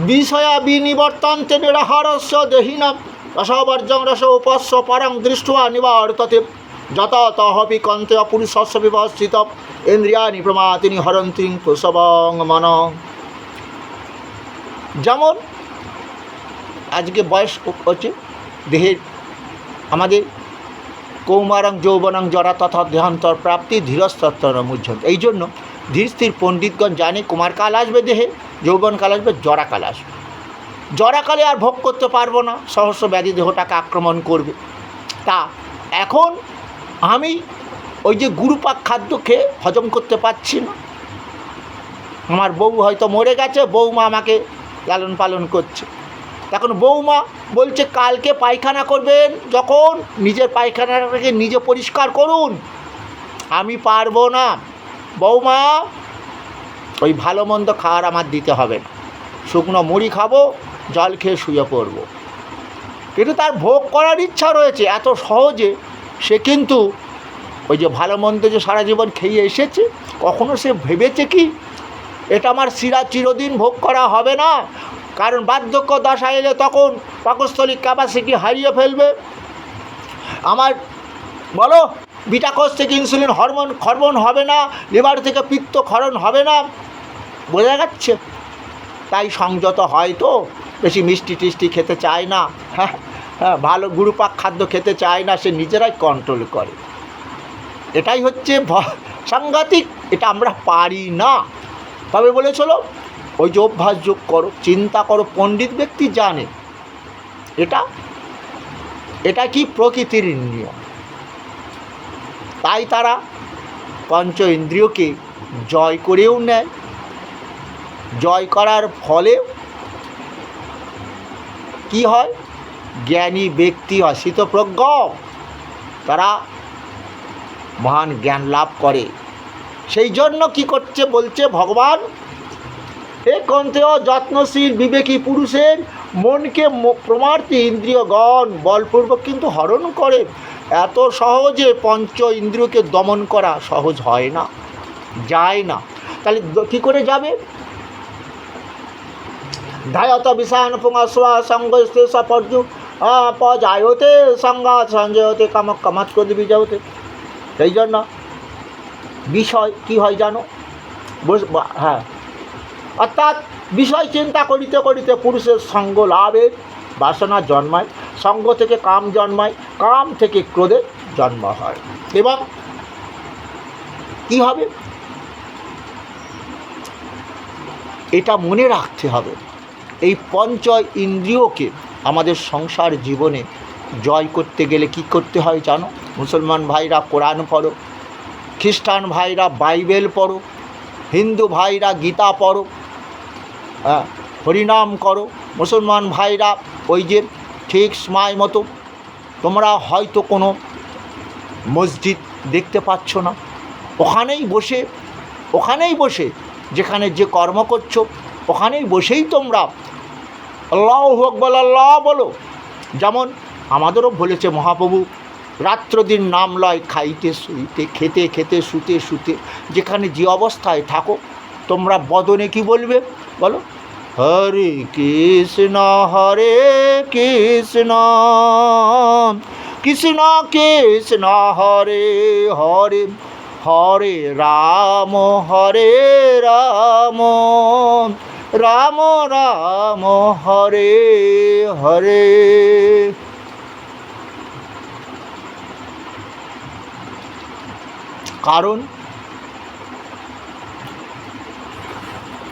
বিষয়া বিনিবর্তন্তে নিরাহারস্য দেহিনাম রসবর্জং রস উপস্য পরং দৃष्ट्वा নিবর্ততে যত তহপি কন্তে পুরুষস্য বিবস্থিত ইন্দ্রিয়াণি প্রমাতিনি হরন্তি প্রসবং মন। যেমন আজকে বয়স হচ্ছে দেহের আমাদের কৌমারং যৌবনং জরা তথা দেহান্তর প্রাপ্তি ধীরস্তত্তর মুহ্যন্ত। এই জন্য ধীর স্থির পণ্ডিতগণ জানে কুমারকাল আসবে দেহে, যৌবনকাল আসবে, জরাকাল আসবে। জরাকালে আর ভোগ করতে পারবো না, সহস্র ব্যাধি দেহটাকে আক্রমণ করবে। তা এখন আমি ওই যে গুরুপাক খাদ্য খেয়ে হজম করতে পারছি না। আমার বউ হয়তো মরে গেছে, বৌমা আমাকে লালন পালন করছে। এখন বৌমা বলছে কালকে পায়খানা করবেন, যখন নিজের পায়খানাটাকে নিজে পরিষ্কার করুন। আমি পারবো না বৌমা, ওই ভালো মন্দ খাওয়ার আমার দিতে হবে না, শুকনো মুড়ি খাবো, জল খেয়ে শুয়ে পড়বো। কিন্তু তার ভোগ করার ইচ্ছা রয়েছে, এত সহজে সে কিন্তু ওই যে ভালো মন্দ যে সারা জীবন খেয়ে এসেছে, কখনো সে ভেবেছে কি এটা আমার চিরদিন ভোগ করা হবে না? কারণ বার্ধক্য দশা এলে তখন পাকস্থলিক ক্যাপাসিটি হারিয়ে ফেলবে। আমার বলো বিটা কোষ থেকে ইনসুলিন হরমোন ক্ষরণ হবে না, লিভার থেকে পিত্ত ক্ষরণ হবে না, বোঝা যাচ্ছে। তাই সংযত হয়তো বেশি মিষ্টি টিষ্টি খেতে চায় না, হ্যাঁ হ্যাঁ, ভালো গুরুপাক খাদ্য খেতে চায় না, সে নিজেরাই কন্ট্রোল করে। এটাই হচ্ছে সাংঘাতিক, এটা আমরা পারি না। তবে বলেছিল ওই যে অভ্যাস যোগ করো, চিন্তা করো, পণ্ডিত ব্যক্তি জানে এটা কি প্রকৃতির নিয়ম। তাই তারা পঞ্চ ইন্দ্রিয়কে জয় করেও নেয়। জয় করার ফলে কি হয়? জ্ঞানী ব্যক্তি হয়, স্থিতপ্রজ্ঞ, তারা মহান জ্ঞান লাভ করে। সেই জন্য কি করছে বলছে ভগবান, এ কন্তেয় যত্নশীল বিবেকী পুরুষের মনকে প্রমার্থী ইন্দ্রিয়গণ বলপূর্বক কিন্তু হরণ করে। এত সহজে পঞ্চ ইন্দ্রিয়কে দমন করা সহজ হয় না, যায় না। তাহলে কী করে যাবে? ধায়ত বিষায়ন পুঙ্গস্বা সঙ্গস্তে সপর্যু পজায়তে সংঘা সঞ্জয়তে কামক কামাত করে বিজয়তে। সেই জন্য বিষয় কি হয় জানো? হ্যাঁ, অর্থাৎ বিষয় চিন্তা করিতে করিতে পুরুষের সঙ্গ লাভের বাসনা জন্মায়, সঙ্গ থেকে কাম জন্মায়, কাম থেকে ক্রোধের জন্ম হয়। এবং কি হবে? এটা মনে রাখতে হবে, এই পঞ্চ ইন্দ্রিয়কে আমাদের সংসার জীবনে জয় করতে গেলে কি করতে হয় জানো? মুসলমান ভাইরা কোরআন পড়ো, খ্রিস্টান ভাইরা বাইবেল পড়ো, হিন্দু ভাইরা গীতা পড়ো, হরিনাম করো। মুসলমান ভাইরা ওই যে ঠিক সময় মতো, তোমরা হয়তো কোনো মসজিদ দেখতে পাচ্ছ না, ওখানেই বসে যেখানে যে কর্ম করছো ওখানেই বসেই তোমরা আল্লাহু আকবার আল্লাহ বলো। যেমন আমাদেরও বলেছে মহাপ্রভু, রাত্রদিন নাম লয় খাইতে শুইতে, খেতে খেতে শুতে শুতে, যেখানে যে অবস্থায় থাকো তোমরা বদনে কি বলবে বলো? হরে কৃষ্ণ কৃষ্ণ কৃষ্ণ হরে হরে, হরে রাম রাম রাম হরে হরে। কারণ